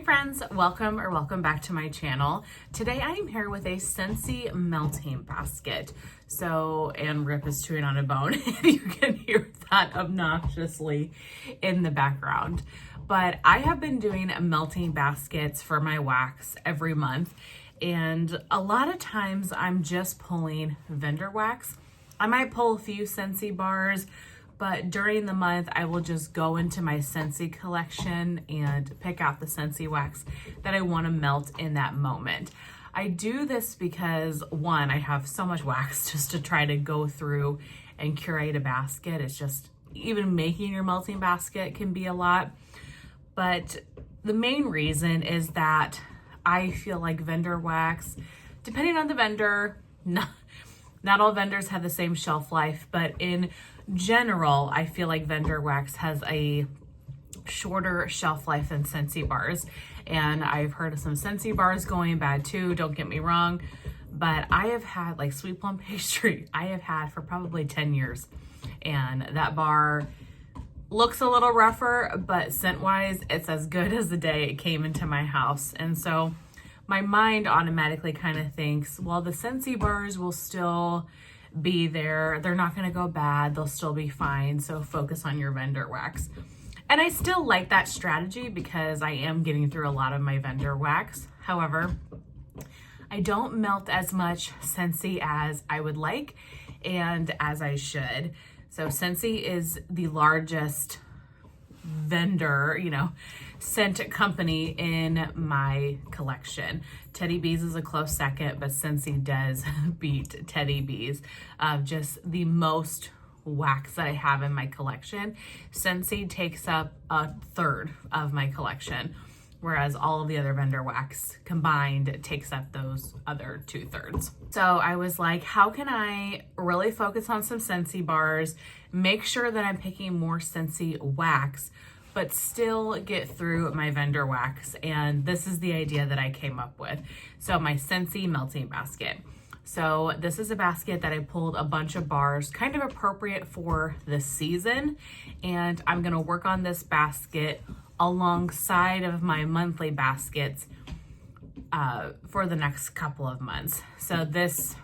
friends, welcome back to my channel. Today I am here with a Scentsy Melting Basket. And Rip is chewing on a bone if you can hear that obnoxiously in the background. But I have been doing melting baskets for my wax every month, and a lot of times I'm just pulling vendor wax. I might pull a few Scentsy bars, but during the month, I will just go into my Scentsy collection and pick out the Scentsy wax that I want to melt in that moment. I do this because, one, I have so much wax just to try to go through and curate a basket. It's just, even making your melting basket can be a lot. But the main reason is that I feel like vendor wax, depending on the vendor, not all vendors have the same shelf life, but in general, I feel like vendor wax has a shorter shelf life than Scentsy bars. And I've heard of some Scentsy bars going bad too, don't get me wrong. But I have had, like sweet plum pastry, I have had for probably 10 years. And that bar looks a little rougher, but scent-wise, it's as good as the day it came into my house. And so my mind automatically kind of thinks, well, the Scentsy bars will still be there. They're not going to go bad. They'll still be fine. So focus on your vendor wax. And I still like that strategy because I am getting through a lot of my vendor wax. However, I don't melt as much Scentsy as I would like and as I should. So Scentsy is the largest vendor, scent company in my collection. Teddy Bees is a close second, but Scentsy does beat Teddy Bees. Just the most wax that I have in my collection. Scentsy takes up a third of my collection, whereas all of the other vendor wax combined takes up those other 2/3. So I was like, how can I really focus on some Scentsy bars, make sure that I'm picking more Scentsy wax, but still get through my vendor wax? And this is the idea that I came up with. So my Scentsy Melting Basket. So this is a basket that I pulled a bunch of bars, kind of appropriate for the season. And I'm gonna work on this basket alongside of my monthly baskets for the next couple of months. So this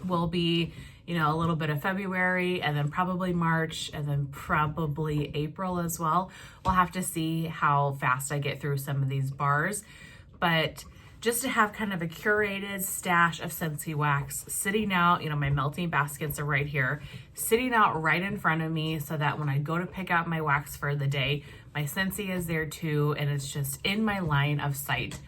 will be, a little bit of February, and then probably March, and then probably April as well. We'll have to see how fast I get through some of these bars. But just to have kind of a curated stash of Scentsy wax sitting out, my melting baskets are right here, sitting out right in front of me so that when I go to pick out my wax for the day, my Scentsy is there too, and it's just in my line of sight.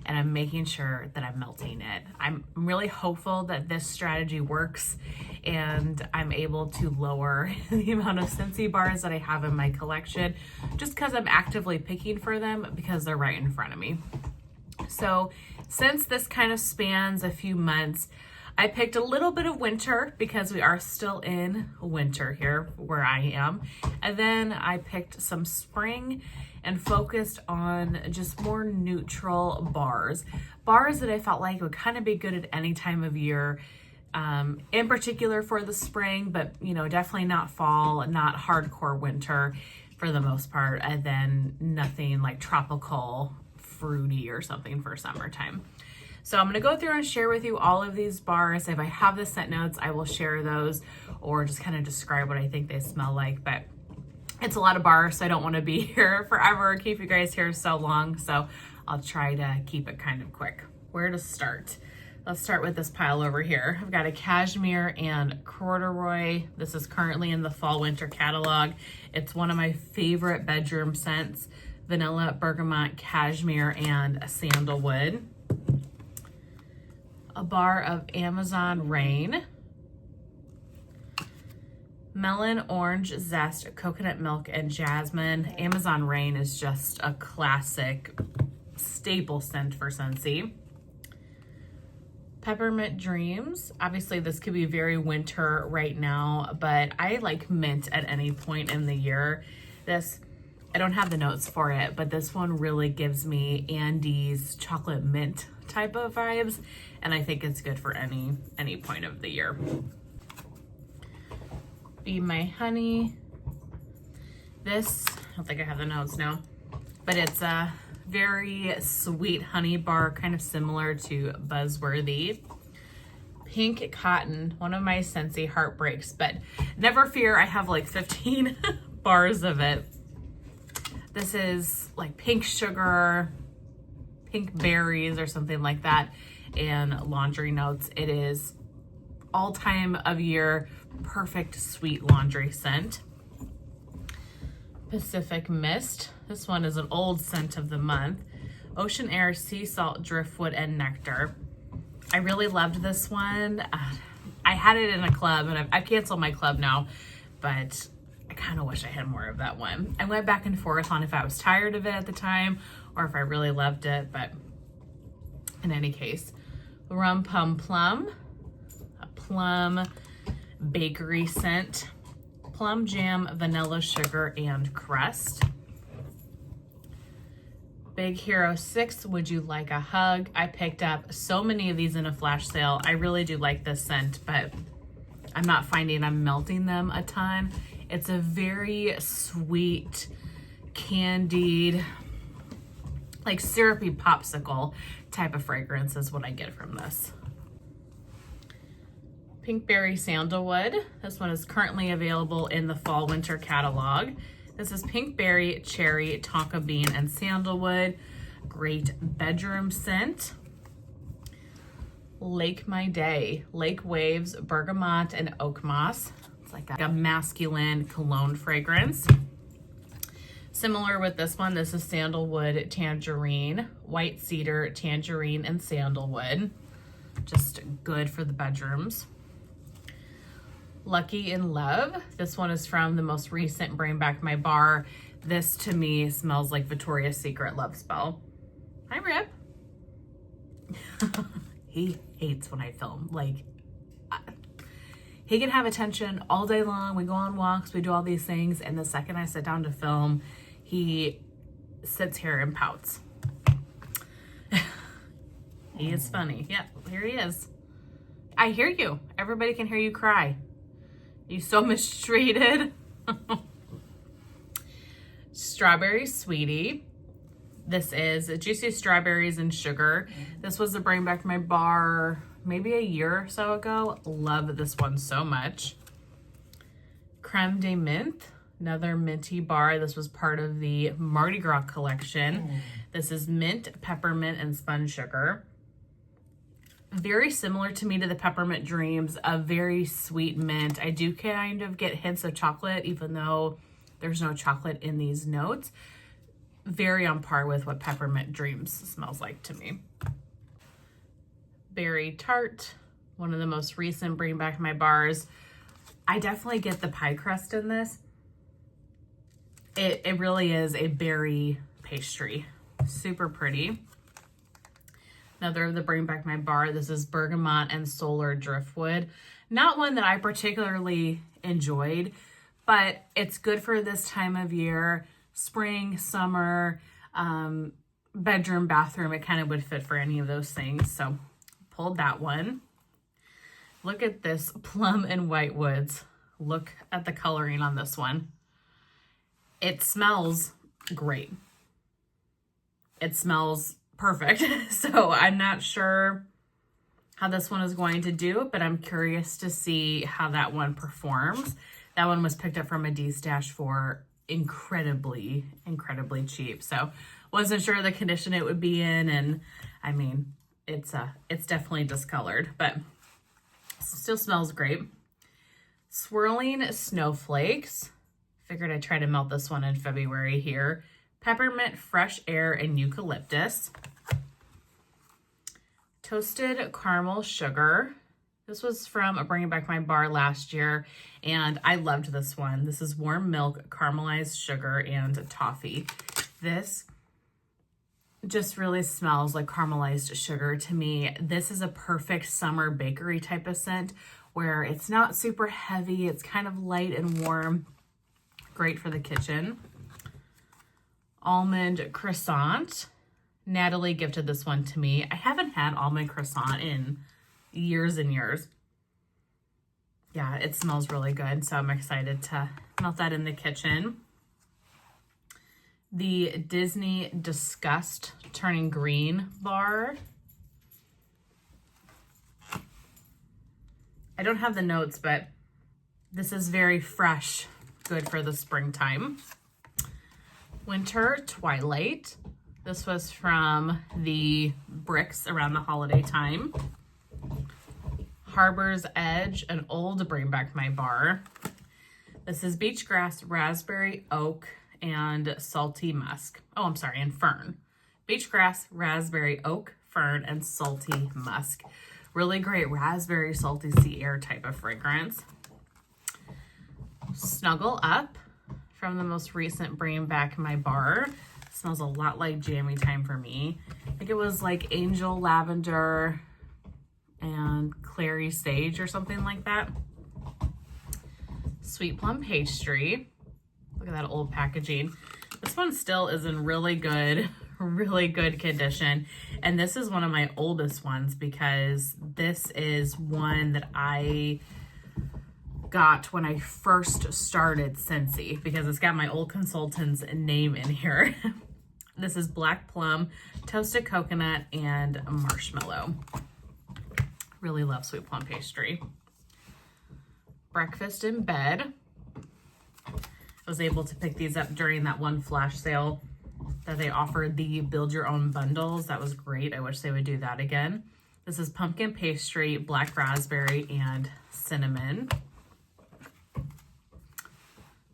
And I'm making sure that I'm melting it. I'm really hopeful that this strategy works and I'm able to lower the amount of Scentsy bars that I have in my collection, just because I'm actively picking for them because they're right in front of me. So since this kind of spans a few months, I picked a little bit of winter because we are still in winter here where I am. And then I picked some spring and focused on just more neutral bars. Bars that I felt like would kind of be good at any time of year, in particular for the spring, but definitely not fall, not hardcore winter for the most part, and then nothing like tropical, fruity or something for summertime. So I'm gonna go through and share with you all of these bars. If I have the scent notes, I will share those or just kind of describe what I think they smell like. But it's a lot of bars, so I don't want to be here forever, keep you guys here so long. So I'll try to keep it kind of quick. Where to start? Let's start with this pile over here. I've got a cashmere and corduroy. This is currently in the fall winter catalog. It's one of my favorite bedroom scents: vanilla, bergamot, cashmere, and sandalwood. A bar of Amazon Rain. Melon, orange zest, coconut milk, and jasmine. Amazon Rain is just a classic staple scent for Scentsy. Peppermint Dreams. Obviously this could be very winter right now, but I like mint at any point in the year. This, I don't have the notes for it, but this one really gives me Andes chocolate mint type of vibes, and I think it's good for any point of the year. Be My Honey. This, I don't think I have the notes now, but it's Very sweet honey bar, kind of similar to Buzzworthy. Pink Cotton, one of my Scentsy heartbreaks, but never fear, I have like 15 bars of it. This is like pink sugar, pink berries or something like that, and laundry notes. It is all time of year perfect sweet laundry scent. Pacific Mist, this one is an old scent of the month. Ocean Air, Sea Salt, Driftwood, and Nectar. I really loved this one. I had it in a club, and I've canceled my club now, but I kind of wish I had more of that one. I went back and forth on if I was tired of it at the time or if I really loved it, but in any case. Rum Pum Plum, a plum bakery scent. Plum Jam, Vanilla Sugar, and Crust. Big Hero 6, Would You Like a Hug? I picked up so many of these in a flash sale. I really do like this scent, but I'm not finding I'm melting them a ton. It's a very sweet, candied, like syrupy popsicle type of fragrance is what I get from this. Pinkberry Sandalwood. This one is currently available in the fall winter catalog. This is Pinkberry, Cherry, Tonka Bean, and Sandalwood. Great bedroom scent. Lake My Day, Lake Waves, Bergamot, and Oak Moss. It's like a masculine cologne fragrance. Similar with this one, this is Sandalwood, Tangerine, White Cedar, Tangerine, and Sandalwood. Just good for the bedrooms. Lucky in Love. This one is from the most recent Bring Back My Bar. This to me smells like Victoria's Secret Love Spell. Hi, Rip. He hates when I film. Like, he can have attention all day long. We go on walks, we do all these things, and the second I sit down to film, he sits here and pouts. He is funny. Yeah, here he is. I hear you. Everybody can hear you cry. You so mistreated. Strawberry Sweetie. This is Juicy Strawberries and Sugar. This was the Bring Back My Bar maybe a year or so ago. Love this one so much. Creme de Menthe, another minty bar. This was part of the Mardi Gras collection. This is mint, peppermint, and spun sugar. Very similar to me to the Peppermint Dreams, a very sweet mint. I do kind of get hints of chocolate, even though there's no chocolate in these notes. Very on par with what Peppermint Dreams smells like to me. Berry Tart, one of the most recent Bring Back My Bars. I definitely get the pie crust in this. It really is a berry pastry. Super pretty. Another of the Bring Back My Bar. This is Bergamot and Solar Driftwood. Not one that I particularly enjoyed, but it's good for this time of year. Spring, summer, bedroom, bathroom. It kind of would fit for any of those things. So pulled that one. Look at this Plum and White Woods. Look at the coloring on this one. It smells great. It smells perfect. So I'm not sure how this one is going to do, but I'm curious to see how that one performs. That one was picked up from a D-stash for incredibly cheap. So wasn't sure the condition it would be in, and I mean, it's definitely discolored, but still smells great. Swirling Snowflakes. Figured I'd try to melt this one in February here. Peppermint, Fresh Air, and Eucalyptus. Toasted Caramel Sugar. This was from a Bring Back My Bar last year, and I loved this one. This is Warm Milk, Caramelized Sugar, and Toffee. This just really smells like caramelized sugar to me. This is a perfect summer bakery type of scent where it's not super heavy. It's kind of light and warm. Great for the kitchen. Almond Croissant. Natalie gifted this one to me. I haven't had almond croissant in years and years. Yeah, it smells really good, so I'm excited to melt that in the kitchen. the Disney Disgust Turning Green bar. I don't have the notes, but this is very fresh, good for the springtime. Winter Twilight. This was from the Bricks around the holiday time. Harbor's Edge, an old Bring Back My bar. This is Beach Grass, Raspberry Oak, and Salty Musk. Oh, I'm sorry, and Fern. Beach Grass, Raspberry Oak, Fern, and Salty Musk. Really great raspberry, salty sea air type of fragrance. Snuggle Up from the most recent Bring Back My bar. Smells a lot like jammy time for me. I think it was like Angel Lavender and Clary Sage or something like that. Sweet Plum Pastry. Look at that old packaging. This one still is in really good condition. And this is one of my oldest ones because this is one that I got when I first started Scentsy, because it's got my old consultant's name in here. This is Black Plum, Toasted Coconut, and Marshmallow. Really love Sweet Plum Pastry. Breakfast in Bed. I was able to pick these up during that one flash sale that they offered, the build your own bundles. That was great. I wish they would do that again. This is Pumpkin Pastry, Black Raspberry, and Cinnamon.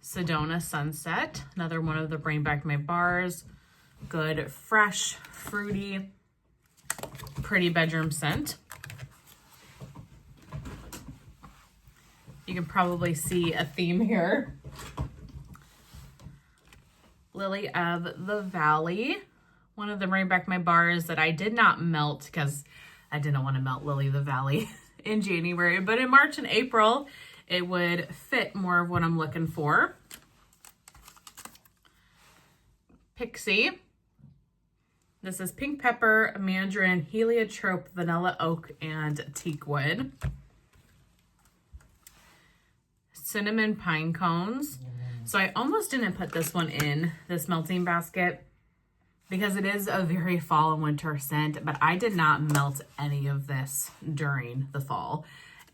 Sedona Sunset, another one of the Bring Back My bars. Good, fresh, fruity, pretty bedroom scent. You can probably see a theme here. Lily of the Valley, one of the Bring Back My bars that I did not melt because I didn't want to melt Lily of the Valley in January, but in March and April, it would fit more of what I'm looking for. Pixie. This is Pink Pepper, Mandarin, Heliotrope, Vanilla Oak, and Teakwood. Cinnamon Pine Cones. So I almost didn't put this one in this melting basket because it is a very fall and winter scent, but I did not melt any of this during the fall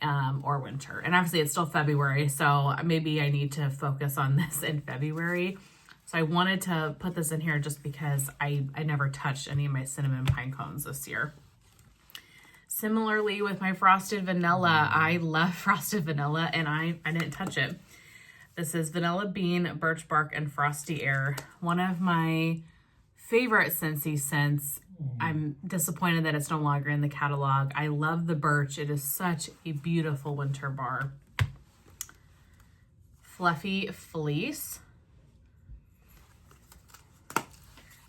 or winter. And obviously it's still February, so maybe I need to focus on this in February. So I wanted to put this in here just because I never touched any of my cinnamon pine cones this year. Similarly with my frosted vanilla, I love frosted vanilla and I didn't touch it. This is Vanilla Bean, Birch Bark, and Frosty Air. One of my favorite Scentsy scents. I'm disappointed that it's no longer in the catalog. I love the birch. It is such a beautiful winter bar. Fluffy Fleece.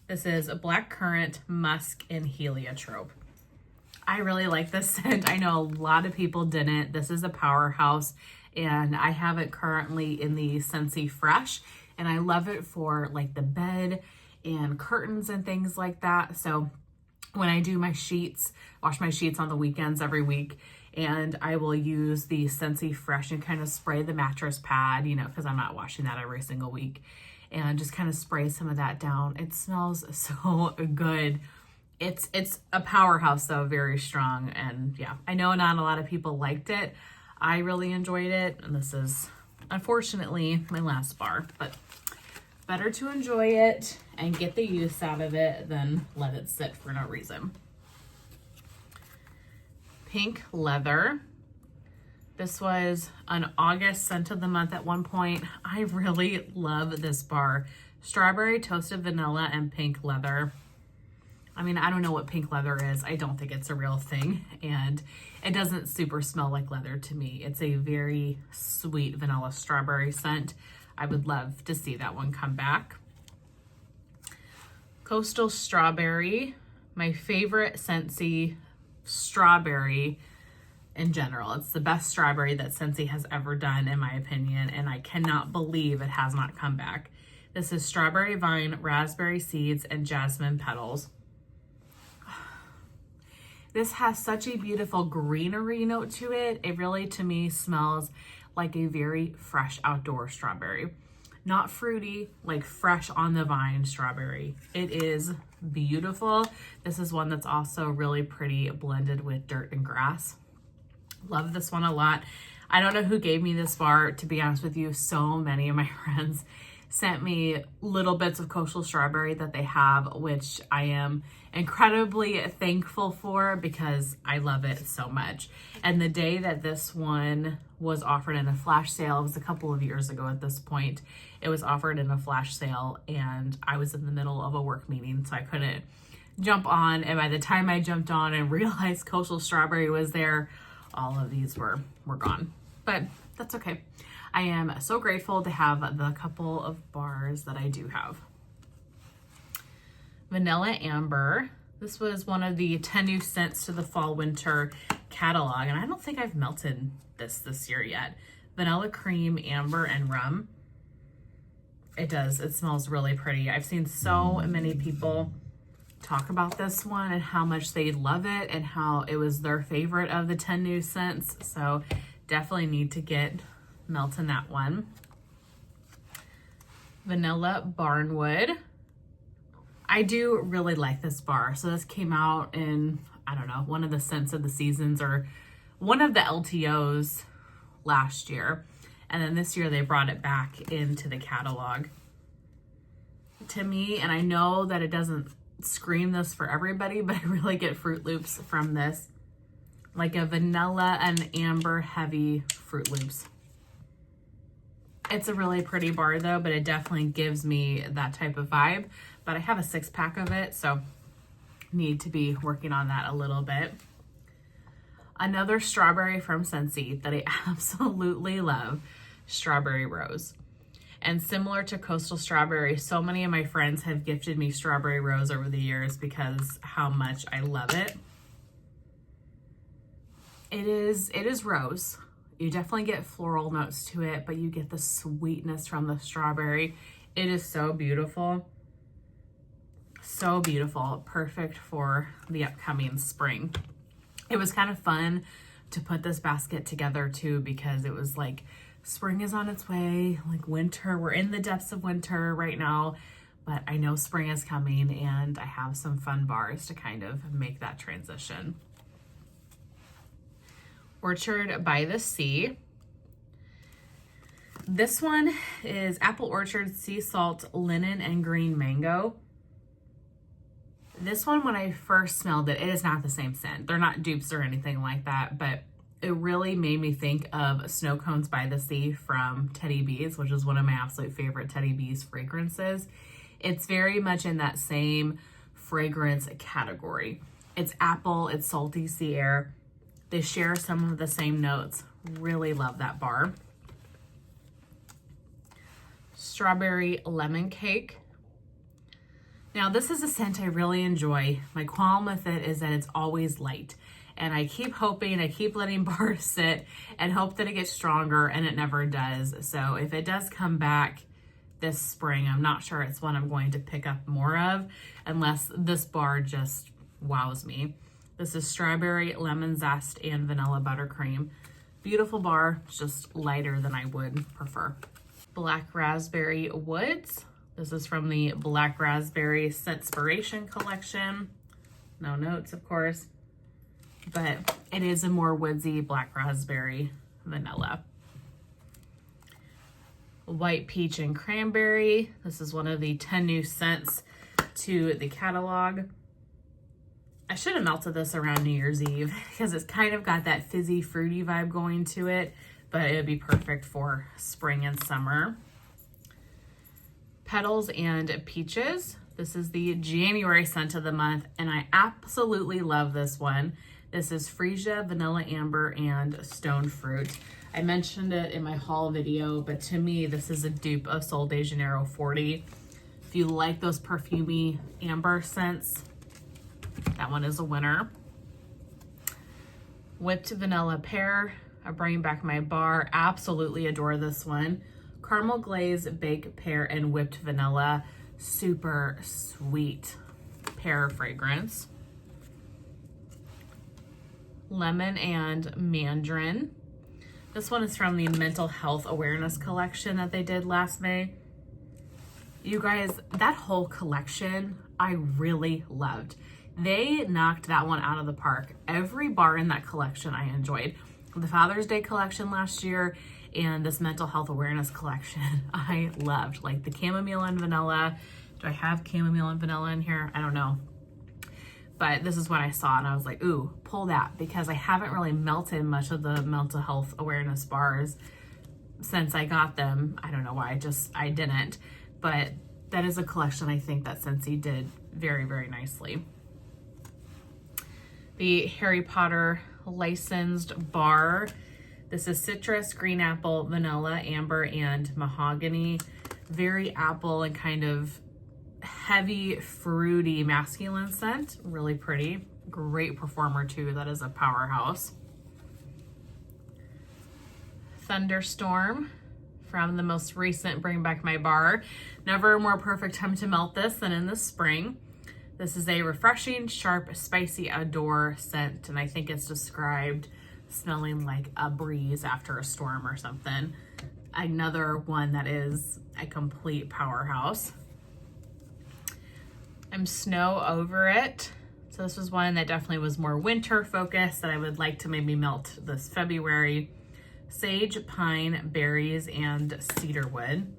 This is a Black Currant, Musk, and Heliotrope. I really like this scent. I know a lot of people didn't. This is a powerhouse, and I have it currently in the Scentsy Fresh, and I love it for like the bed and curtains and things like that. So when I do my sheets, wash my sheets on the weekends every week, and I will use the Scentsy Fresh and kind of spray the mattress pad, you know, because I'm not washing that every single week, and just kind of spray some of that down. It smells so good. It's a powerhouse though, very strong. And yeah, I know not a lot of people liked it. I really enjoyed it. And this is unfortunately my last bar, but better to enjoy it and get the use out of it than let it sit for no reason. Pink Leather. This was an August scent of the month at one point. I really love this bar. Strawberry, toasted vanilla, and pink leather. I mean, I don't know what pink leather is. I don't think it's a real thing. And it doesn't super smell like leather to me. It's a very sweet vanilla strawberry scent. I would love to see that one come back. Coastal Strawberry. My favorite Scentsy strawberry in general. It's the best strawberry that Scentsy has ever done, in my opinion, and I cannot believe it has not come back. This is Strawberry Vine, Raspberry Seeds, and Jasmine Petals. This has such a beautiful greenery note to it. It really, to me, smells like a very fresh outdoor strawberry. not fruity, like fresh on the vine strawberry. It is beautiful. This is one that's also really pretty blended with dirt and grass. Love this one a lot. I don't know who gave me this bar, to be honest with you. So many of my friends sent me little bits of coastal strawberry that they have, which I am incredibly thankful for because I love it so much. And the day that this one was offered in a flash sale, it was a couple of years ago at this point, it was offered in a flash sale and I was in the middle of a work meeting, so I couldn't jump on. And by the time I jumped on and realized coastal strawberry was there, all of these were gone. But that's okay. I am so grateful to have the couple of bars that I do have. Vanilla Amber. This was one of the 10 new scents to the fall winter catalog, and I don't think I've melted this year yet. Vanilla cream, amber, and rum. It does. It smells really pretty. I've seen so many people talk about this one and how much they love it and how it was their favorite of the 10 new scents. So definitely need to get melting that one. Vanilla Barnwood. I do really like this bar. So this came out in, I don't know, one of the scents of the seasons or one of the LTOs last year. And then this year they brought it back into the catalog. To me, and I know that it doesn't scream this for everybody, but I really get Fruit Loops from this. Like a vanilla and amber heavy Fruit Loops. It's a really pretty bar though, but it definitely gives me that type of vibe. But I have a 6-pack of it, so need to be working on that a little bit. Another strawberry from Scentsy that I absolutely love, Strawberry Rose. And similar to Coastal Strawberry, so many of my friends have gifted me Strawberry Rose over the years because how much I love it. It is rose. You definitely get floral notes to it, but you get the sweetness from the strawberry. It is so beautiful. So beautiful. Perfect for the upcoming spring. It was kind of fun to put this basket together too because it was like spring is on its way, like winter. We're in the depths of winter right now, but I know spring is coming and I have some fun bars to kind of make that transition. Orchard by the Sea. This one is Apple Orchard, Sea Salt, Linen, and Green Mango. This one, when I first smelled it, it is not the same scent. They're not dupes or anything like that, but it really made me think of Snow Cones by the Sea from Teddy Bees, which is one of my absolute favorite Teddy Bees fragrances. It's very much in that same fragrance category. It's apple, it's salty sea air. They share some of the same notes. Really love that bar. Strawberry Lemon Cake. Now this is a scent I really enjoy. My qualm with it is that it's always light. And I keep hoping, I keep letting bars sit and hope that it gets stronger, and it never does. So if it does come back this spring, I'm not sure it's one I'm going to pick up more of unless this bar just wows me. This is Strawberry, Lemon Zest, and Vanilla Buttercream. Beautiful bar, just lighter than I would prefer. Black Raspberry Woods. This is from the Black Raspberry Scentspiration collection. No notes, of course, but it is a more woodsy black raspberry vanilla. White Peach and Cranberry. This is one of the 10 new scents to the catalog. I should have melted this around New Year's Eve because it's kind of got that fizzy, fruity vibe going to it, but it would be perfect for spring and summer. Petals and Peaches. This is the January scent of the month, and I absolutely love this one. This is Freesia, Vanilla Amber, and Stone Fruit. I mentioned it in my haul video, but to me, this is a dupe of Sol de Janeiro 40. If you like those perfumey amber scents, that one is a winner. Whipped Vanilla Pear. I bring back my bar. Absolutely adore this one. Caramel Glaze, Baked Pear, and Whipped Vanilla. Super sweet pear fragrance. Lemon and Mandarin. This one is from the Mental Health Awareness collection that they did last May. You guys, that whole collection, I really loved. They knocked that one out of the park. Every bar in that collection I enjoyed. The Father's Day collection last year and this mental health awareness collection, I loved. Like the chamomile and vanilla. Do I have chamomile and vanilla in here? I don't know. But this is what I saw and I was like, ooh, pull that, because I haven't really melted much of the mental health awareness bars since I got them. I don't know why, I didn't. But that is a collection I think that Scentsy did very, very nicely. The Harry Potter licensed bar. This is citrus, green apple, vanilla, amber, and mahogany. Very apple and kind of heavy, fruity, masculine scent. Really pretty. Great performer too. That is a powerhouse. Thunderstorm from the most recent Bring Back My Bar. Never a more perfect time to melt this than in the spring. This is a refreshing, sharp, spicy outdoor scent, and I think it's described smelling like a breeze after a storm or something. Another one that is a complete powerhouse. I'm Snow Over It. So this was one that definitely was more winter focused that I would like to maybe melt this February. Sage, pine, berries, and cedarwood.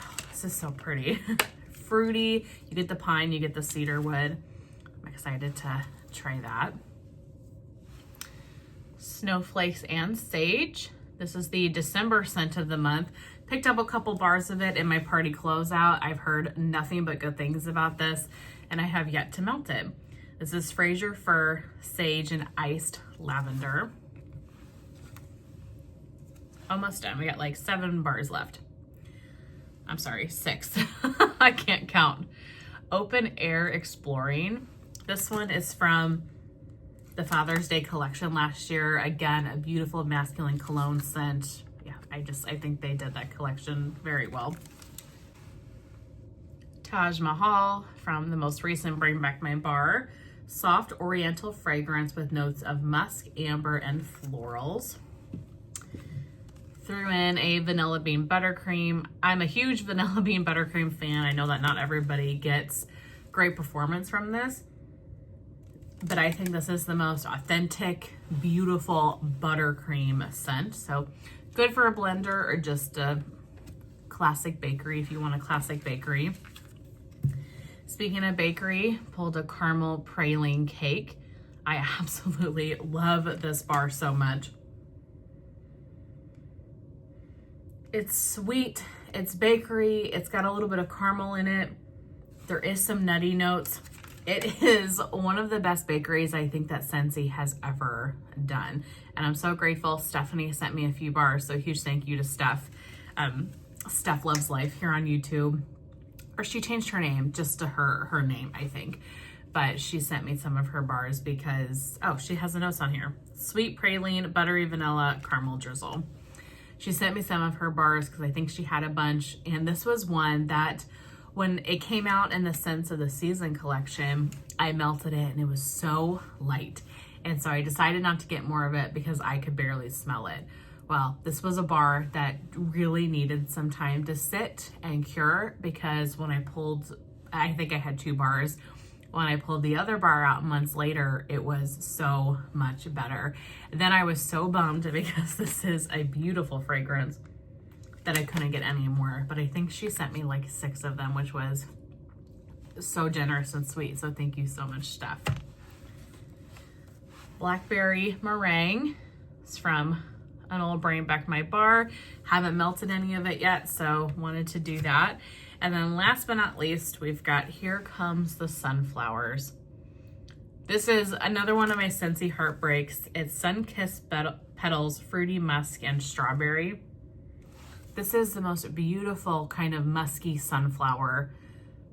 Oh, this is so pretty. Fruity. You get the pine, you get the cedarwood. I'm excited to try that. Snowflakes and Sage. This is the December scent of the month. Picked up a couple bars of it in my party closeout. I've heard nothing but good things about this, and I have yet to melt it. This is Fraser Fir, Sage, and Iced Lavender. Almost done. We got like 7 bars left. I'm sorry, 6. I can't count. Open Air Exploring. This one is from the Father's Day collection last year. Again, a beautiful masculine cologne scent. Yeah, I think they did that collection very well. Taj Mahal from the most recent Bring Back My Bar. Soft oriental fragrance with notes of musk, amber, and florals. Threw in a vanilla bean buttercream. I'm a huge vanilla bean buttercream fan. I know that not everybody gets great performance from this, but I think this is the most authentic, beautiful buttercream scent. So good for a blender or just a classic bakery if you want a classic bakery. Speaking of bakery, pulled a caramel praline cake. I absolutely love this bar so much. It's sweet, it's bakery, it's got a little bit of caramel in it. There is some nutty notes. It is one of the best bakeries I think that Scentsy has ever done. And I'm so grateful. Stephanie sent me a few bars, so huge thank you to Steph. Steph Loves Life here on YouTube. Or she changed her name just to her name, I think. But she sent me some of her bars because, oh, she has the notes on here. Sweet praline, buttery vanilla, caramel drizzle. She sent me some of her bars because I think she had a bunch. And this was one that when it came out in the Scents of the Season collection, I melted it and it was so light. And so I decided not to get more of it because I could barely smell it. Well, this was a bar that really needed some time to sit and cure because when I pulled, I think I had 2 bars. When I pulled the other bar out months later, it was so much better. Then I was so bummed because this is a beautiful fragrance that I couldn't get any more. But I think she sent me like 6 of them, which was so generous and sweet. So thank you so much, Steph. Blackberry Meringue. It's from an old Bring Back My Bar. Haven't melted any of it yet, so wanted to do that. And then last but not least, we've got Here Comes the Sunflowers. This is another one of my Scentsy heartbreaks. It's Sun-Kissed Petals, Fruity Musk, and Strawberry. This is the most beautiful kind of musky sunflower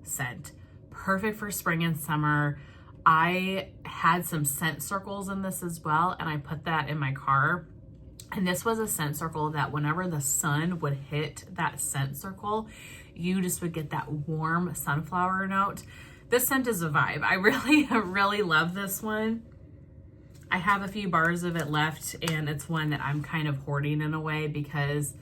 scent. Perfect for spring and summer. I had some scent circles in this as well, and I put that in my car. And this was a scent circle that whenever the sun would hit that scent circle, you just would get that warm sunflower note. This scent is a vibe. I really love this one. I have a few bars of it left, and it's one that I'm kind of hoarding in a way because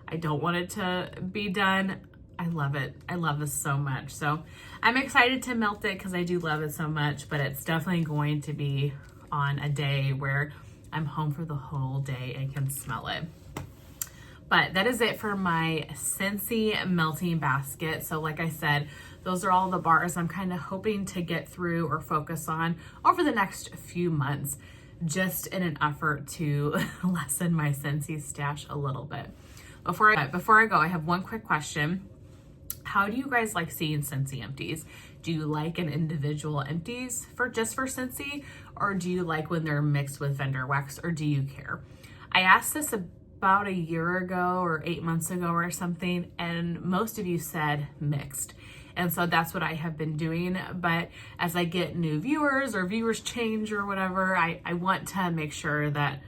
I don't want it to be done. I love it. I love this so much. So I'm excited to melt it because I do love it so much, but it's definitely going to be on a day where I'm home for the whole day and can smell it. But that is it for my Scentsy Melting Basket. So like I said, those are all the bars I'm kind of hoping to get through or focus on over the next few months, just in an effort to lessen my Scentsy stash a little bit. Before I go, I have one quick question. How do you guys like seeing Scentsy empties? Do you like an individual empties just for Scentsy, or do you like when they're mixed with vendor wax, or do you care? I asked this about a year ago or 8 months ago or something, and most of you said mixed. And so that's what I have been doing. But as I get new viewers or viewers change or whatever, I want to make sure that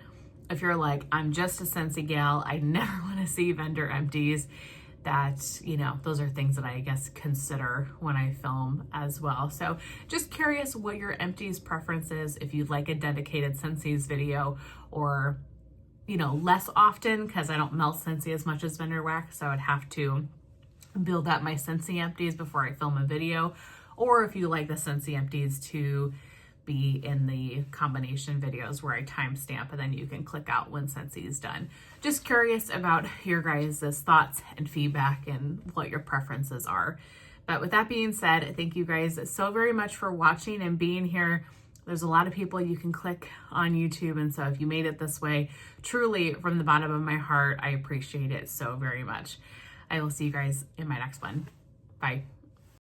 if you're like, I'm just a Scentsy gal, I never want to see vendor empties, that, you know, those are things that I guess consider when I film as well. So just curious what your empties preference is, if you'd like a dedicated Scentsy's video, or, you know, less often, because I don't melt Scentsy as much as vendor wax, so I'd have to build up my Scentsy empties before I film a video, or if you like the Scentsy empties to be in the combination videos where I timestamp and then you can click out when Scentsy is done. Just curious about your guys' thoughts and feedback and what your preferences are. But with that being said, thank you guys so very much for watching and being here. There's a lot of people you can click on YouTube, and so if you made it this way, truly from the bottom of my heart, I appreciate it so very much. I will see you guys in my next one. Bye.